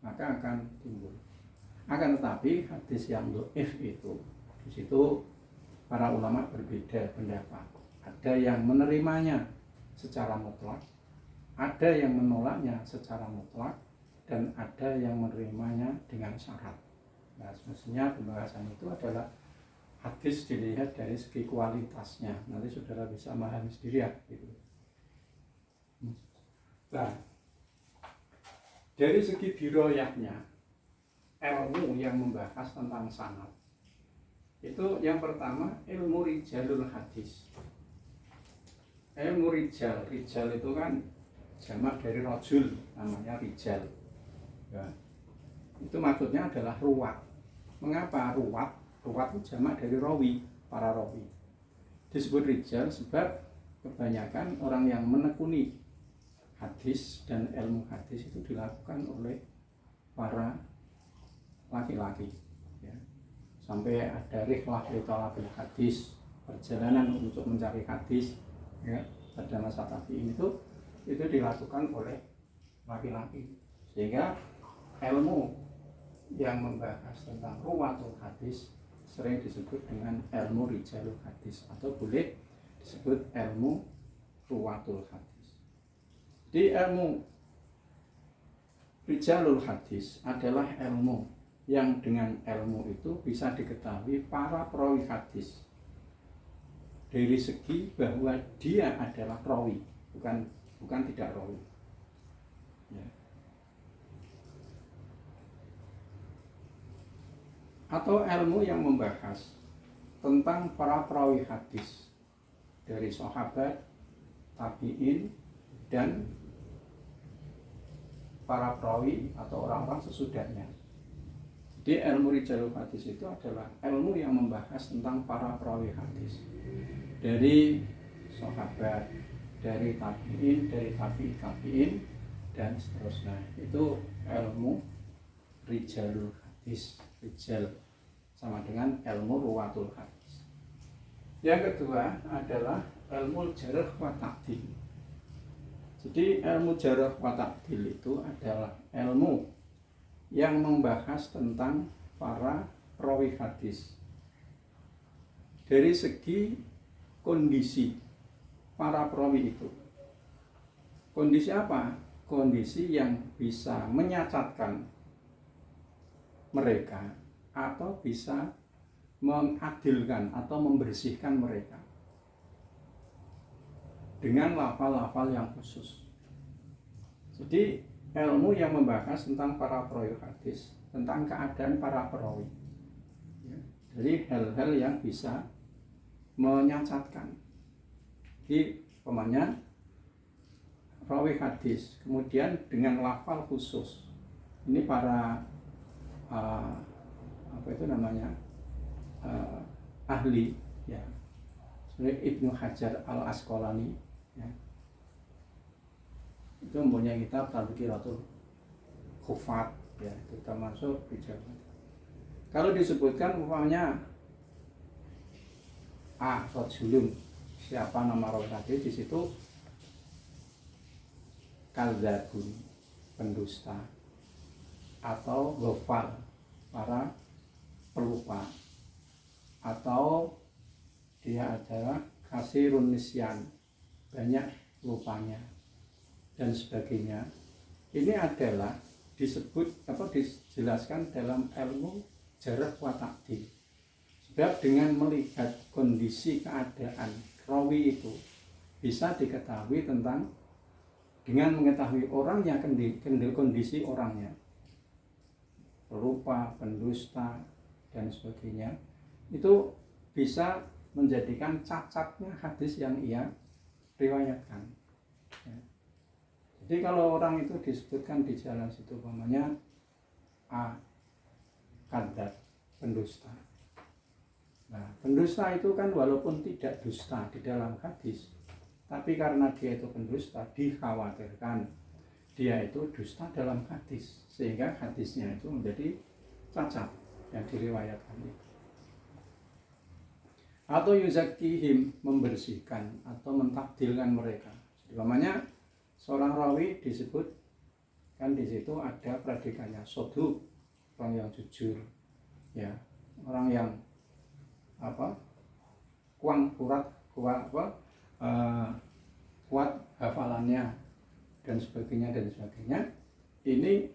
maka akan timbul Akan tetapi hadis yang dhaif itu, di situ para ulama berbeda pendapat. Ada yang menerimanya secara mutlak, ada yang menolaknya secara mutlak, dan ada yang menerimanya dengan syarat. Nah, semestinya pembahasan itu adalah hadis dilihat dari segi kualitasnya. Nanti saudara bisa memahami sendiri ya. Gitu. Nah, dari segi diroyahnya, ilmu yang membahas tentang sanad itu yang pertama ilmu rijalul hadis. Ilmu rijal itu kan jamak dari rajul, namanya rijal ya. Itu maksudnya adalah ruwat. Mengapa ruwat? Ruwat itu jamak dari rawi, para rawi. Disebut rijal sebab kebanyakan orang yang menekuni hadis dan ilmu hadis itu dilakukan oleh para laki-laki ya. Sampai ada rihlah litolabil hadis, perjalanan untuk mencari hadis ya, pada masa tabi'in itu dilakukan oleh laki-laki, sehingga ilmu yang membahas tentang ruwatul hadis sering disebut dengan ilmu rijalul hadis, atau boleh disebut ilmu ruwatul hadis. Di ilmu rijalul hadis adalah ilmu yang dengan ilmu itu bisa diketahui para perawi hadis dari segi bahwa dia adalah rawi, bukan tidak rawi ya. Atau ilmu yang membahas tentang para perawi hadis dari sahabat, tabi'in, dan para perawi atau orang-orang sesudahnya. Jadi ilmu rijalul hadis itu adalah ilmu yang membahas tentang para perawi hadis dari sahabat, dari tabi'in, dari tabi'in, dan seterusnya. Itu ilmu rijalul hadis. Rijal sama dengan ilmu ruwatul hadis. Yang kedua adalah ilmu jarh wa ta'dil. Jadi ilmu jarh wa ta'dil itu adalah ilmu yang membahas tentang para perawi hadis dari segi kondisi para perawi itu. Kondisi apa? Kondisi yang bisa menyacatkan mereka atau bisa mengadilkan atau membersihkan mereka dengan lafal-lafal yang khusus. Jadi ilmu yang membahas tentang para perawi hadis, tentang keadaan para perawi ya. Jadi hal-hal yang bisa menyacatkan. Jadi pemanya perawi hadis, kemudian dengan lafal khusus. Ini para ahli ya, seperti Ibnu Hajar Al Asqalani ya. Itu mempunyai kitab Tadhkiratul Hufat ya, itu termasuk rijal. Kalau disebutkan umpamanya rajulun, siapa nama rawi hadis, di situ kadzabun, pendusta, atau ghafal, para pelupa, atau dia adalah kasirun nisyan, banyak lupanya, dan sebagainya. Ini adalah dijelaskan dalam ilmu jarh wa ta'dil. Sebab dengan melihat kondisi keadaan rawi itu bisa diketahui dengan mengetahui orangnya, kondisi orangnya, pelupa, pendusta, dan sebagainya, itu bisa menjadikan cacatnya hadis yang ia riwayatkan ya. Jadi kalau orang itu disebutkan di jalan situ umpamanya kadzab, pendusta. Nah, pendusta itu kan walaupun tidak dusta di dalam hadis, tapi karena dia itu pendusta, dikhawatirkan dia itu dusta dalam hadis, sehingga hadisnya itu menjadi cacat yang diriwayatkan itu. Atau yuzakihim, membersihkan atau mentakdilkan mereka. Umpamanya seorang rawi disebut kan di situ ada predikannya soduk, orang yang jujur, ya, orang yang kuat hafalannya dan sebagainya. Ini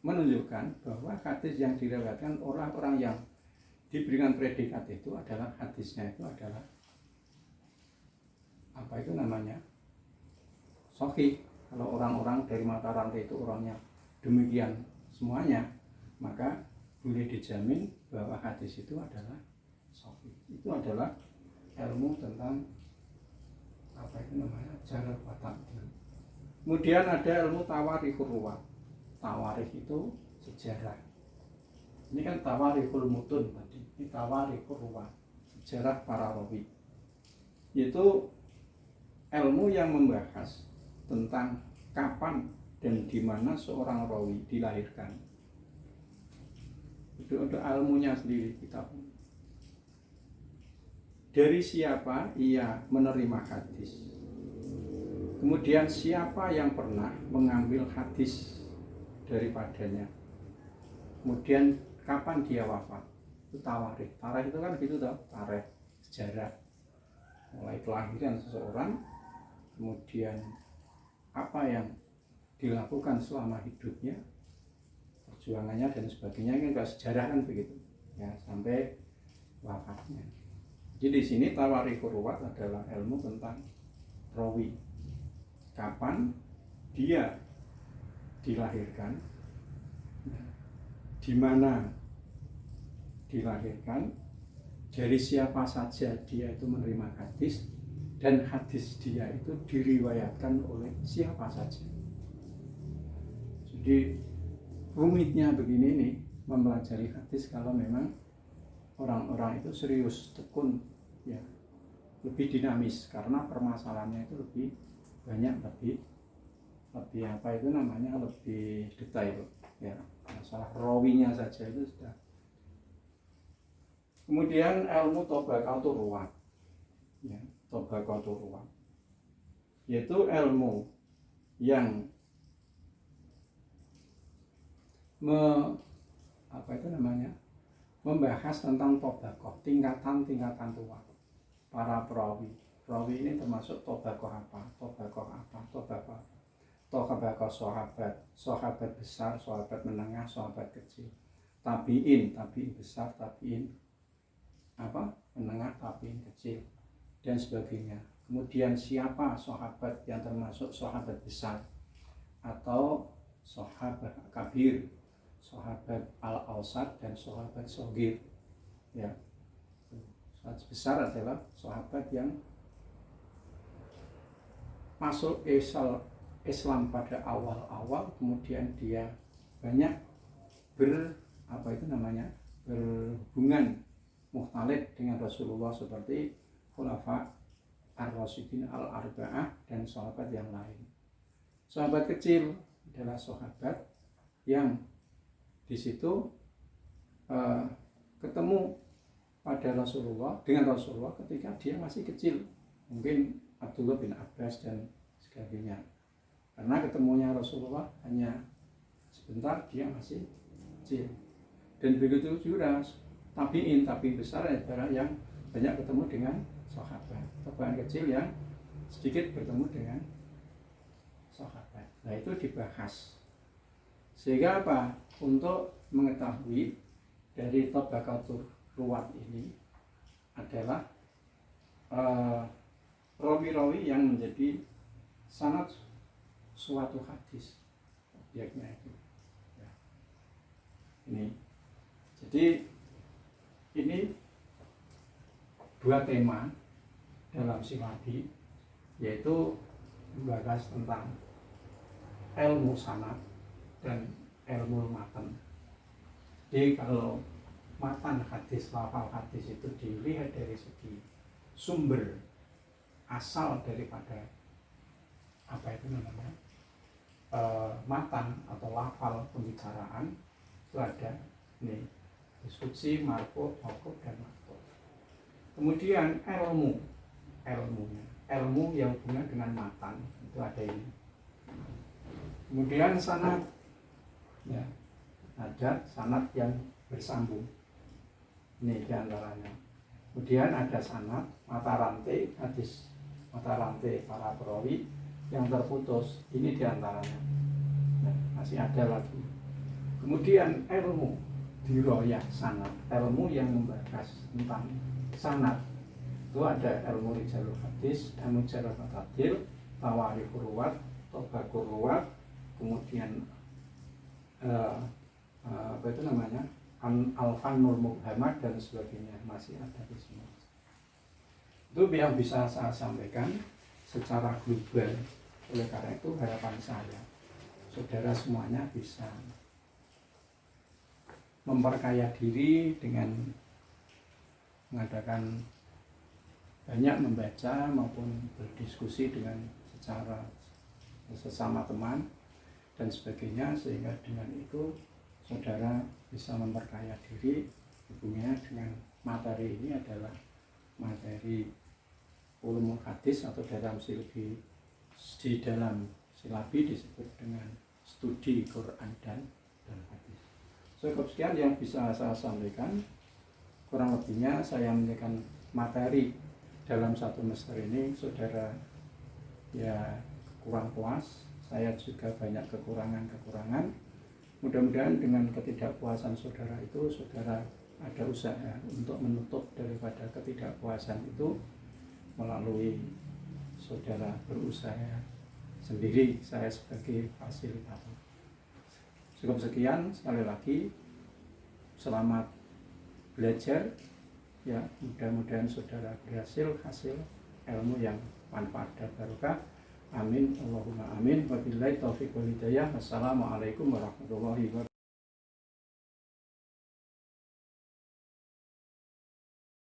menunjukkan bahwa hadis yang diriwayatkan orang-orang yang diberikan predikat itu adalah hadisnya itu adalah sahih. Kalau orang-orang dari mata rantai itu orangnya demikian semuanya, maka boleh dijamin bahwa hadis itu adalah sahih. Itu adalah ilmu tentang jarh wa ta'dil. Kemudian ada ilmu tawarikhur ruwat. Tawarikh itu sejarah. Ini kan tawarikhul mutun tadi. Ini tawarikhur ruwat, sejarah para rawi. Yaitu ilmu yang membahas tentang kapan dan di mana seorang rawi dilahirkan. Itu untuk ilmunya sendiri kitab. Dari siapa ia menerima hadis. Kemudian siapa yang pernah mengambil hadis daripadanya. Kemudian kapan dia wafat. Itu tawarikh. Tarikh itu kan gitu toh, tarikh sejarah. Mulai kelahiran seseorang, kemudian apa yang dilakukan selama hidupnya, perjuangannya dan sebagainya, kan sejarah kan begitu ya, sampai wafatnya. Jadi di sini tawarikhur ruwat adalah ilmu tentang rawi, kapan dia dilahirkan, di mana dilahirkan, dari siapa saja dia itu menerima hadis, dan hadis dia itu diriwayatkan oleh siapa saja. Jadi rumitnya begini nih mempelajari hadis kalau memang orang-orang itu serius, tekun, ya, lebih dinamis karena permasalahannya itu lebih banyak, lebih lebih detail, ya. Masalah rawinya saja itu sudah. Kemudian ilmu tabaqatur ruwat, ya, tabaqatur ruwat, yaitu ilmu yang membahas tentang tabaqah, tingkatan ruwat para perawi. Perawi ini termasuk tabaqah apa, tabaqah sahabat besar, sahabat menengah, sahabat kecil, tabiin besar, tabiin menengah, tabiin kecil, dan sebagainya. Kemudian siapa sahabat yang termasuk sahabat besar atau sahabat kabir, sahabat al-awsat, dan sahabat shogir, ya. Sahabat besar adalah sahabat yang masuk Islam pada awal-awal, kemudian dia banyak berhubungan mukhtalid dengan Rasulullah seperti khulafa ar-rasyidin al-arba'ah dan sahabat yang lain. Sahabat kecil adalah sahabat yang di situ ketemu dengan Rasulullah ketika dia masih kecil, mungkin Abdullah bin Abbas dan sebagainya. Karena ketemunya Rasulullah hanya sebentar, dia masih kecil. Dan begitu juga tabiin besar adalah yang banyak ketemu dengan sahabat. Tabiin kecil yang sedikit bertemu dengan sahabat. Nah, itu dibahas. Sehingga apa? Untuk mengetahui dari tabaqatur ruwat ini adalah rawi-rawi yang menjadi sanad suatu hadis, objeknya itu, ya. Jadi ini dua tema dalam siladi, yaitu membahas tentang ilmu sanad dan ilmu matan. Jadi kalau matan hadis, lafal hadis itu dilihat dari segi sumber asal daripada matan atau lafal pembicaraan, itu ada diskusi marfu, mauquf, dan maqtu'. Kemudian ilmu yang hubungan dengan matan itu ada ini. Kemudian sanad, ya. ada sanad yang bersambung. Ini diantaranya. Kemudian ada sanad mata rantai hadis, mata rantai para perawi yang terputus. Ini diantaranya. Nah, masih ada lagi. Kemudian ilmu diroyah sanad, ilmu yang membahas tentang sanad. Itu ada ilmu rijalul hadis, ilmu jarh wa ta'dil, tawarikh ruwat, tabaqur ruwat, kemudian apa itu namanya, al-fannul mubhamah dan sebagainya, masih ada di semua. Itu yang bisa saya sampaikan secara global. Oleh karena itu harapan saya saudara semuanya bisa memperkaya diri dengan mengadakan banyak membaca maupun berdiskusi dengan secara sesama teman dan sebagainya, sehingga dengan itu saudara bisa memperkaya diri. Hubungannya dengan materi ini adalah materi ulumul hadis, atau dalam di dalam silabi disebut dengan studi Quran dan hadis. Cukup sekian yang bisa saya sampaikan. Kurang lebihnya saya menyampaikan materi dalam satu semester ini, saudara ya kurang puas, saya juga banyak kekurangan. Mudah-mudahan dengan ketidakpuasan saudara itu, saudara ada usaha untuk menutup daripada ketidakpuasan itu melalui saudara berusaha sendiri, saya sebagai fasilitator. Cukup sekian, sekali lagi selamat belajar ya, mudah-mudahan saudara berhasil hasil ilmu yang manfaat dan barokah. Amin Allahumma amin. Wabillahi taufiq wal hidayah. Wassalamualaikum warahmatullahi wabarakatuh.